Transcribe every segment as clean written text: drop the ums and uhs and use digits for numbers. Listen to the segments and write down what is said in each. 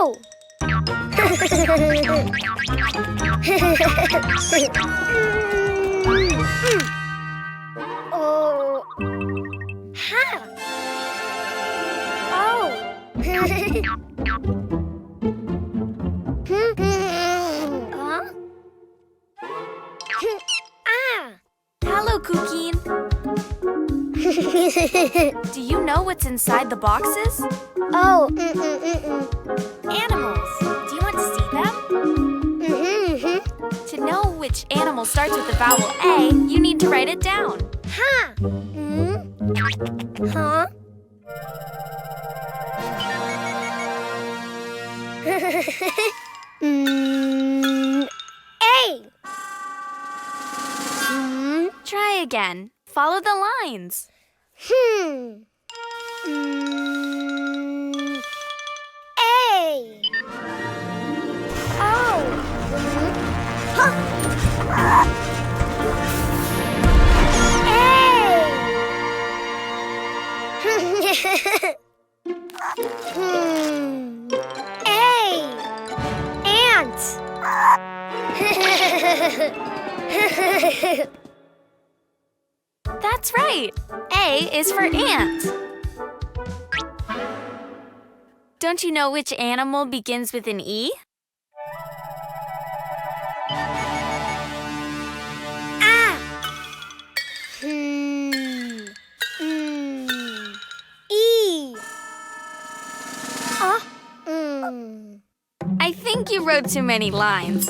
Oh! Oh. Ha. Oh. Huh? Ah. Hello, Cuquín. Do you know what's inside the boxes? Oh. Animals. Do you want to see them? To know which animal starts with the vowel A, you need to write it down. Ha. Huh? A. Try again. Follow the lines. A. Oh. Huh. A. Ant. That's right. A is for ant. Don't you know which animal begins with an E? Ah. E. I think you wrote too many lines.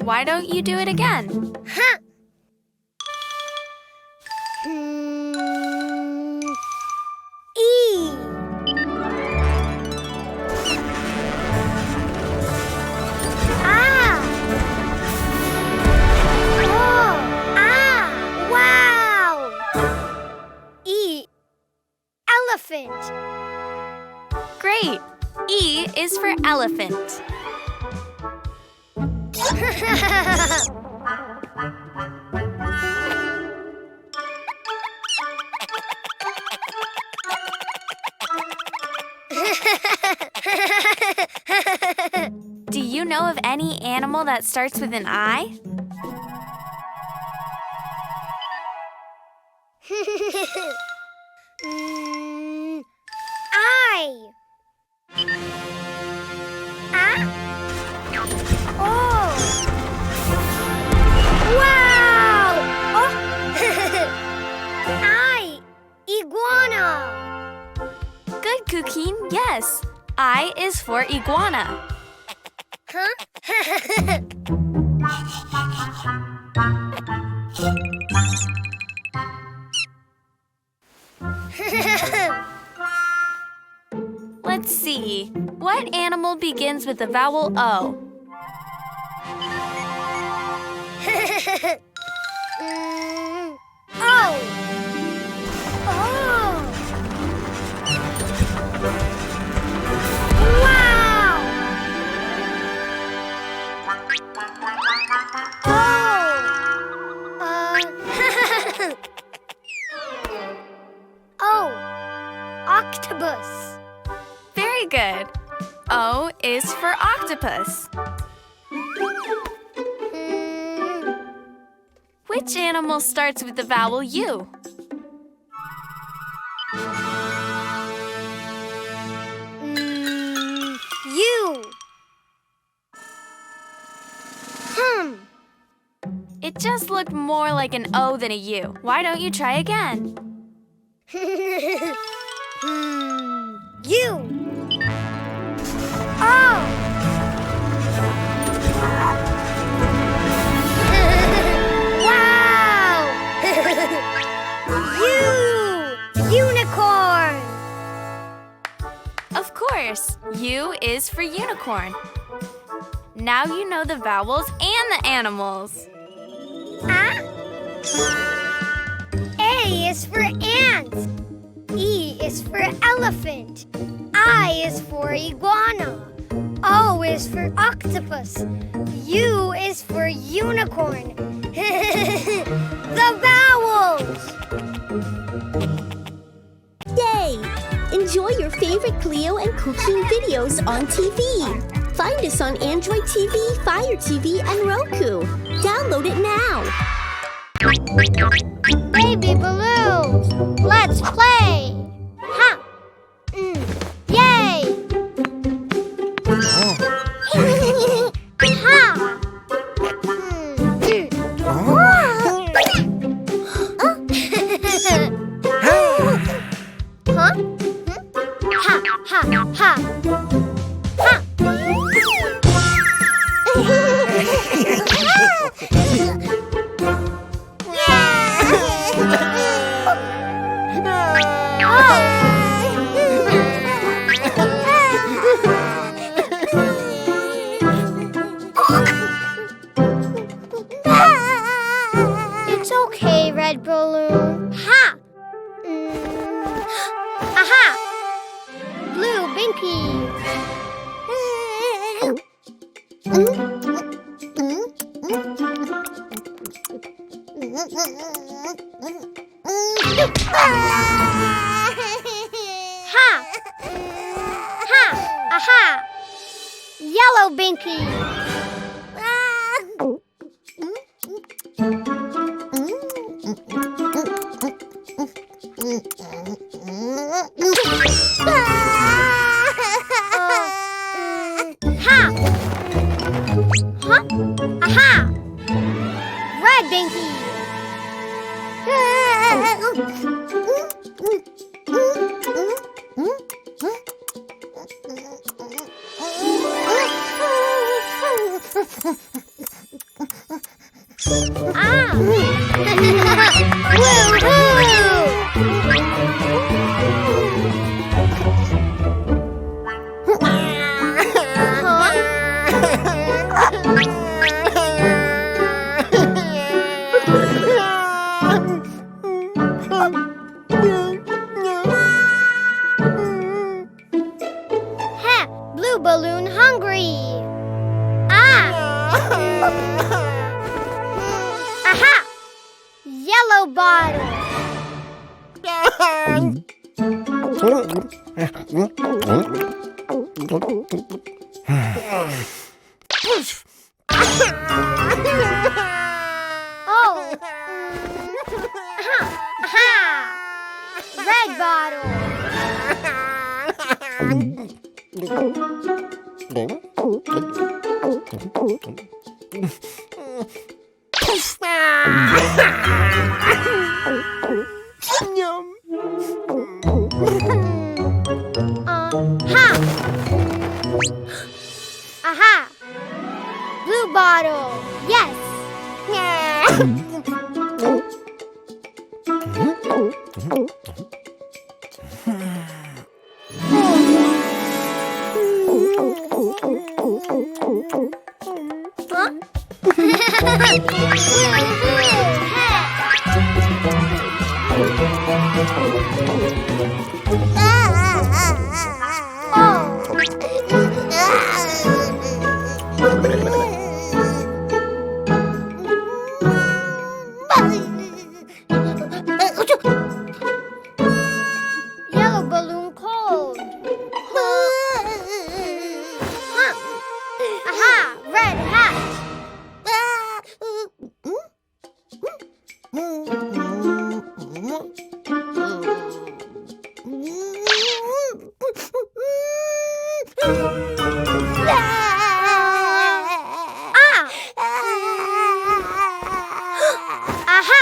Why don't you do it again? Huh. E. Ah. Oh. Ah. Wow. E. Elephant. Great. E is for elephant. Do you know of any animal that starts with an I? I. Ah. Oh. Wow. Oh. I. Iguana. Good, Cuquín. Yes. I is for iguana. Huh? Let's see. What animal begins with the vowel O? Oh. Oh. Wow. Oh. Octopus. Very good. O is for octopus. Which animal starts with the vowel U? U. It just looked more like an O than a U. Why don't you try again? U. Oh. Wow. Unicorn. Of course. U is for unicorn. Now you know the vowels and the animals. A is for ant. E is for elephant. I is for iguana. O is for octopus. U is for unicorn. The vowels! Yay! Enjoy your your favorite Cleo and Cuquin videos on TV. Find us on Android TV, Fire TV, and Roku. Download it now. Baby balloons, let's play. Ha! Yay! Ha! Huh? Ha, ha, ha. Ha! It's okay, red balloon. Ha! Aha! Blue binky. Ha! Ha! Aha! Yellow binky. Ha! Huh? Aha! Red binky. Ah! Ha! Blue balloon hungry. Ah! Aha! Yellow bottle. Oh! Aha! Aha! Red bottle. Ha! Aha! Blue bottle. Yes. Huh? Yellow balloon cold. Huh? Aha! Red hat. Aha!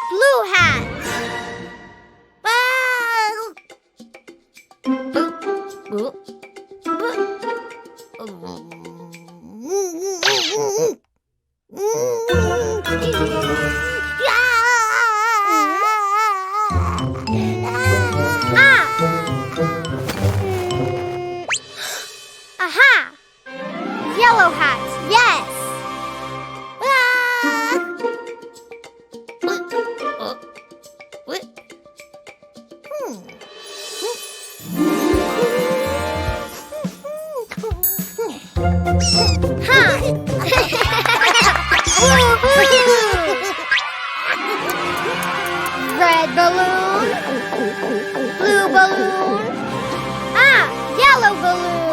Blue hat. Aha! Yellow hat. Yes. Red balloon, blue balloon, balloon.